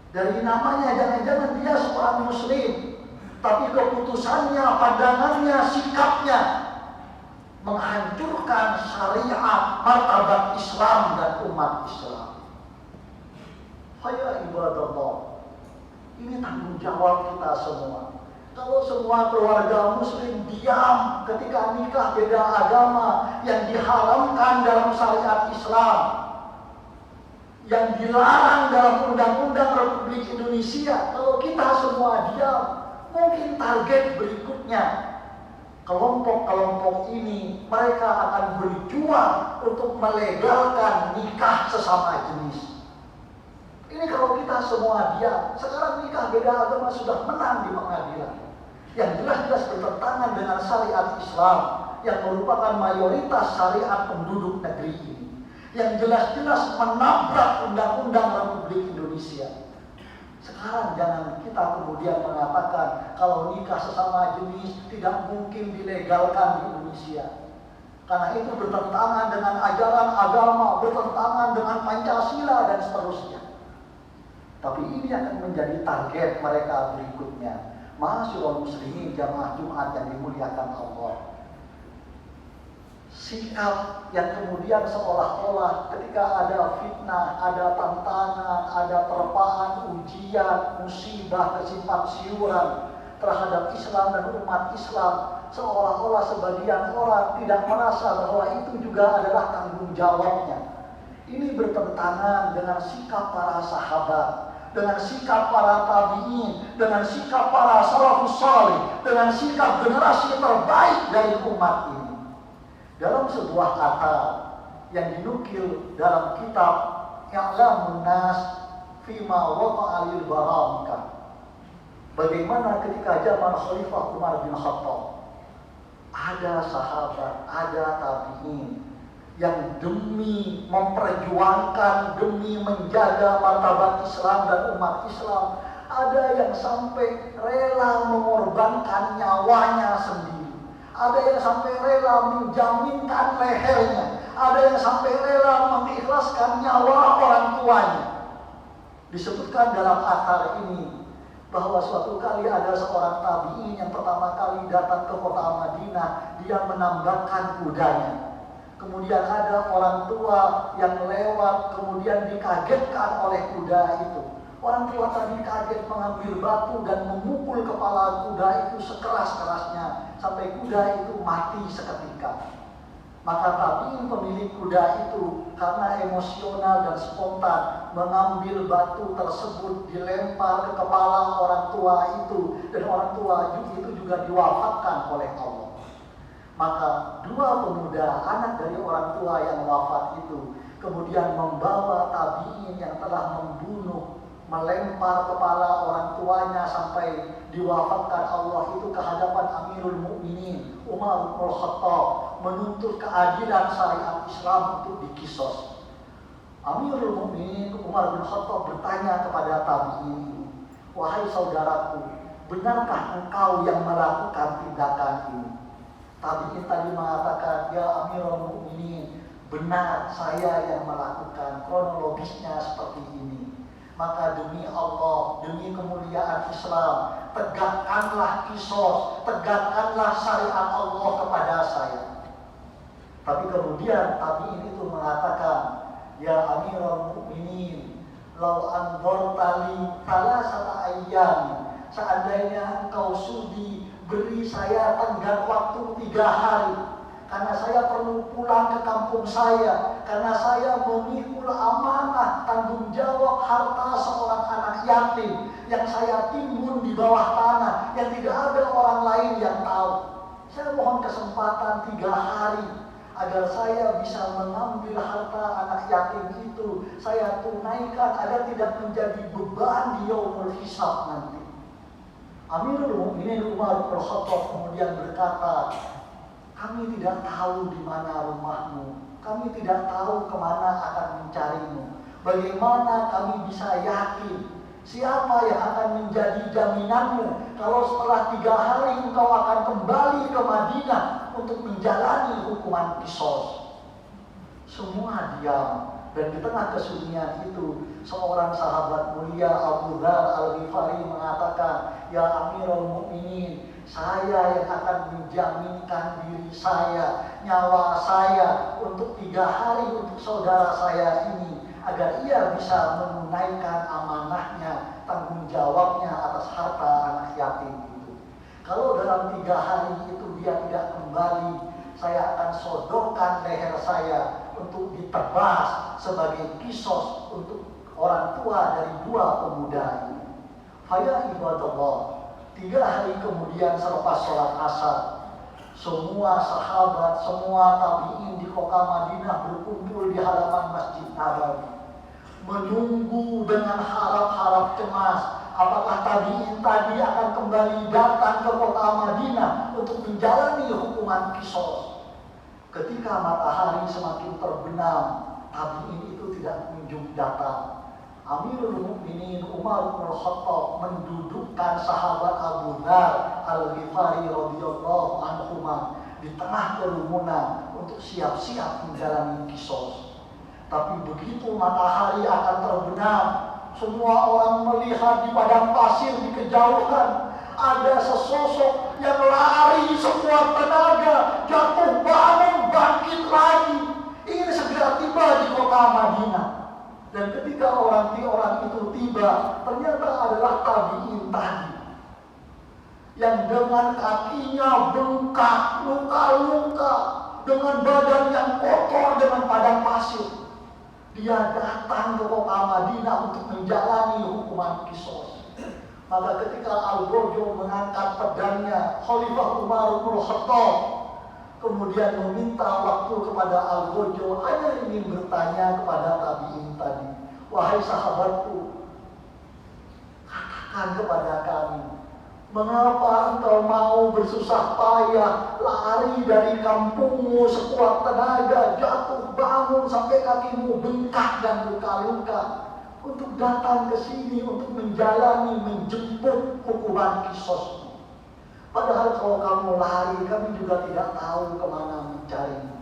Dari namanya jangan-jangan dia seorang muslim, tapi keputusannya, pandangannya, sikapnya menghancurkan syariat, martabat Islam dan umat Islam. Ya ibadallah, ini tanggung jawab kita semua. Kalau semua keluarga muslim diam ketika nikah beda agama yang diharamkan dalam syariat Islam, yang dilarang dalam Undang-Undang Republik Indonesia, kalau kita semua diam, mungkin target berikutnya kelompok-kelompok ini mereka akan berjuang untuk melegalkan nikah sesama jenis. Ini kalau kita semua diam. Sekarang nikah beda agama sudah menang di pengadilan, yang jelas-jelas bertentangan dengan syariat Islam yang merupakan mayoritas syariat penduduk negeri ini, yang jelas-jelas menabrak Undang-Undang Republik Indonesia. Sekarang jangan kita kemudian mengatakan kalau nikah sesama jenis tidak mungkin dilegalkan di Indonesia, karena itu bertentangan dengan ajaran agama, bertentangan dengan Pancasila dan seterusnya. Tapi ini akan menjadi target mereka berikutnya. Ma'asyiral muslimin jamaah Jumat yang dimuliakan Allah. Sikap yang kemudian seolah-olah ketika ada fitnah, ada tantangan, ada terpaan, ujian, musibah, kesimpang siuran terhadap Islam dan umat Islam, seolah-olah sebagian orang tidak merasa bahwa itu juga adalah tanggung jawabnya. Ini bertentangan dengan sikap para sahabat, dengan sikap para tabi'in, dengan sikap para salafus salih, dengan sikap generasi terbaik dari umat ini. Dalam sebuah kata yang dinukil dalam kitab I'lamun Nas Fima Waqa'a lil Baramika, bagaimana ketika zaman Khalifah Umar bin Khattab ada sahabat, ada tabi'in yang demi memperjuangkan, demi menjaga martabat Islam dan umat Islam, ada yang sampai rela mengorbankan nyawanya sendiri, ada yang sampai rela menjaminkan lehernya, ada yang sampai rela mengikhlaskan nyawa orang tuanya. Disebutkan dalam athar ini bahwa suatu kali ada seorang tabi'in yang pertama kali datang ke kota Madinah, dia menambahkan kudanya. Kemudian ada orang tua yang lewat, kemudian dikagetkan oleh kuda itu. Orang tua tadi kaget mengambil batu dan memukul kepala kuda itu sekeras-kerasnya sampai kuda itu mati seketika. Maka tabi'in pemilik kuda itu karena emosional dan spontan mengambil batu tersebut, dilempar ke kepala orang tua itu, dan orang tua itu juga diwafatkan oleh Allah. Maka dua pemuda, anak dari orang tua yang wafat itu, kemudian membawa tabi'in yang telah membunuh, melempar kepala orang tuanya sampai diwafatkan Allah itu ke hadapan Amirul Mukminin Umar bin Khattab, menuntut keadilan syariat Islam untuk dikisos. Amirul Mukminin Umar bin Khattab bertanya kepada tabi'in, "Wahai saudaraku, benarkah engkau yang melakukan tindakan ini?" Tabi'in tadi mengatakan, "Ya Amirul Mukminin, benar, saya yang melakukan, kronologisnya seperti ini." Maka demi Allah, demi kemuliaan Islam, tegakkanlah kisos, tegakkanlah syariat Allah kepada saya. Tapi kemudian tabi'in itu mengatakan, "Ya Amirul Mukminin, lau anzartali salasata ayyam, seandainya engkau sudi beri saya tenggat waktu 3 hari, karena saya perlu pulang ke kampung saya, karena saya memikul amanah tanggung jawab harta seorang anak yatim yang saya timbun di bawah tanah, yang tidak ada orang lain yang tahu. Saya mohon kesempatan 3 hari agar saya bisa mengambil harta anak yatim itu, saya tunaikan agar tidak menjadi beban di yaumul hisab nanti." Amirul Mukminin Umar bin Khattab kemudian berkata, "Kami tidak tahu di mana rumahmu, kami tidak tahu kemana akan mencarimu. Bagaimana kami bisa yakin? Siapa yang akan menjadi jaminanmu kalau setelah 3 hari engkau akan kembali ke Madinah untuk menjalani hukuman kisos?" Semua diam. Dan di tengah kesunyian itu, seorang sahabat mulia Abu Dzar Al-Ghifari mengatakan, "Ya Amirul Mukminin, saya yang akan menjaminkan diri saya, nyawa saya untuk 3 hari untuk saudara saya ini, agar ia bisa menunaikan amanahnya, tanggung jawabnya atas harta anak yatim itu. Kalau dalam 3 hari itu dia tidak kembali, saya akan sodorkan leher saya untuk ditebas sebagai kisos untuk orang tua dari 2 pemuda ini." Faya ibadallah, 3 hari kemudian selepas sholat asar, semua sahabat, semua tabi'in di kota Madinah berkumpul di halaman Masjid Nabawi, menunggu dengan harap-harap cemas apakah tabi'in tadi akan kembali datang ke kota Madinah untuk menjalani hukuman kisos. Ketika matahari semakin terbenam, tabi'in itu tidak kunjung datang. Amirul Mukminin Umar bin Khattab mendudukkan sahabat Abu Dzar Al-Ghifari radhiyallahu anhu di tengah kerumunan untuk siap-siap menjalani kisos. Tapi begitu matahari akan terbenam, semua orang melihat di padang pasir di kejauhan ada sesosok yang lari sekuat tenaga, jatuh bangun, bangkit lagi, ingin segera tiba di kota Madinah. Dan ketika orang itu tiba, ternyata adalah tabi'in tadi yang dengan kakinya bengkak, luka-luka, dengan badan yang kotor, dengan padang pasir. Dia datang ke kota Madinah untuk menjalani hukuman kisos. Maka ketika Al-Ghorjo mengangkat pedangnya, Khalifah Umar bin Khattab kemudian meminta waktu kepada Al-Ghorjo, hanya ingin bertanya kepada tabi'in tadi, "Wahai sahabatku, katakan kepada kami, mengapa engkau mau bersusah payah lari dari kampungmu sekuat tenaga, jatuh bangun sampai kakimu bengkak dan luka-luka, untuk datang ke sini untuk menjalani, menjemput hukuman kisos? Padahal kalau kamu lari, kami juga tidak tahu kemana mencarimu.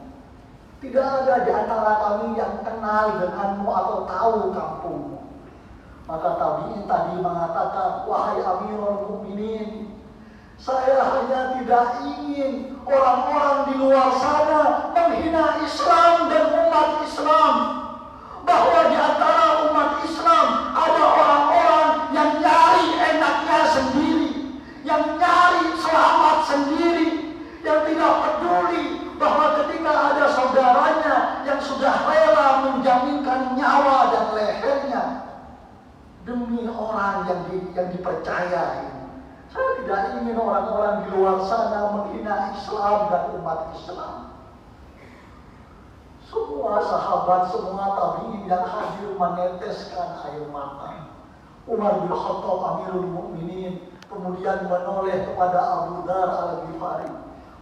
Tidak ada di antara kami yang kenal denganmu atau tahu kampungmu." Maka tabi'in tadi mengatakan, "Wahai Amirul Mukminin, saya hanya tidak ingin orang-orang di luar sana menghina Islam dan umat Islam, bahwa di antara umat Islam ada orang-orang yang nyari enaknya sendiri, yang nyari selamat sendiri, yang tidak peduli bahwa ketika ada saudaranya yang sudah rela menjaminkan nyawa dan lehernya demi orang yang dipercaya ini. Saya tidak ingin orang-orang di luar sana menghina Islam dan umat Islam." Semua sahabat, semua tabi'in yang hadir meneteskan air mata. Umar bin Khattab Amirul Mukminin kemudian menoleh kepada Abu Dzar Al-Ghifari,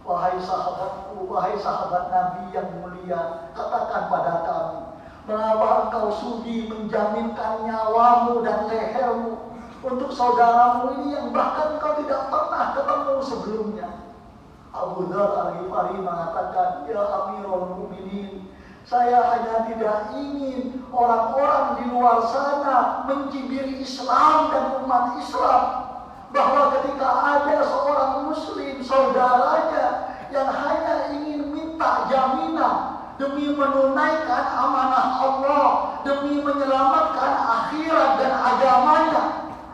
"Wahai sahabatku, wahai sahabat Nabi yang mulia, katakan pada kami, mengapa engkau sudi menjaminkan nyawamu dan lehermu untuk saudaramu ini yang bahkan engkau tidak pernah ketemu sebelumnya?" Abu Dzar Al-Ghifari mengatakan, "Ya Amirul Mukminin, saya hanya tidak ingin orang-orang di luar sana mencibir Islam dan umat Islam, bahwa ketika ada seorang muslim saudaranya yang hanya ingin minta jaminan demi menunaikan amanah Allah, demi menyelamatkan akhirat dan agamanya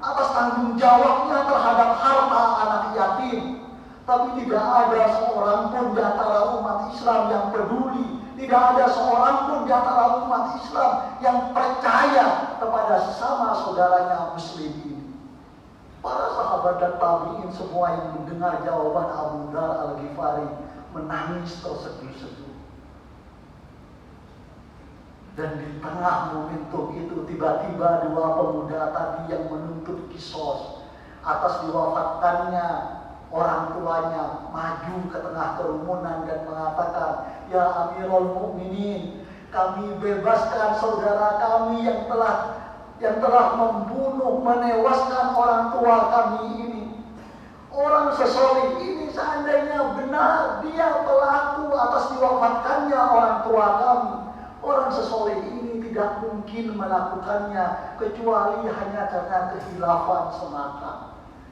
atas tanggung jawabnya terhadap harta anak yatim, tapi tidak ada seorang pun di antara umat Islam yang peduli, tidak ada seorang pun di antara umat Islam yang percaya kepada sesama saudaranya muslim ini." Para sahabat dan tabi'in semua yang mendengar jawaban Abu Dzar Al-Ghifari menangis terseduh-seduh. Dan di tengah momentum itu tiba-tiba 2 pemuda tadi yang menuntut kisos atas diwafatkannya orang tuanya maju ke tengah kerumunan dan mengatakan, "Ya Amirul Mukminin, kami bebaskan saudara kami yang telah membunuh, menewaskan orang tua kami ini. Orang sesoleh ini seandainya benar dia pelaku atas diwafatkannya orang tua kami, orang sesoleh ini tidak mungkin melakukannya kecuali hanya karena kehilafan semata.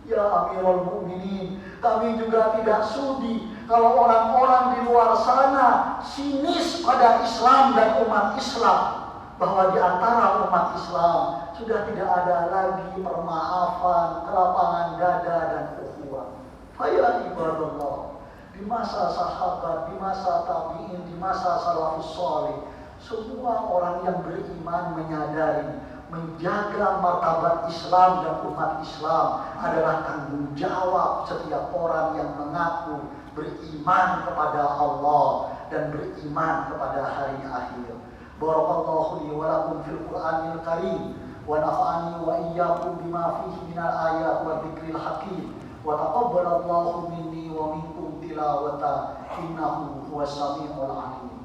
Ya Amirul Mukminin, kami juga tidak sudi kalau orang-orang di luar sana sinis pada Islam dan umat Islam, bahwa di antara umat Islam sudah tidak ada lagi permaafan, kelapangan dada dan ukhuwah. Faya ibadallah, di masa sahabat, di masa tabi'in, di masa salafus salih, semua orang yang beriman menyadari menjaga martabat Islam dan umat Islam adalah tanggung jawab setiap orang yang mengaku beriman kepada Allah dan beriman kepada hari akhir. Barakallahu li wa lakum fil Qur'anil Karim wa nafa'ani wa iyyakum bima fihi minal ayat wa dzikril hakim wa taqabbalallahu minni wa minkum tilawata innahu huwas samiul alim.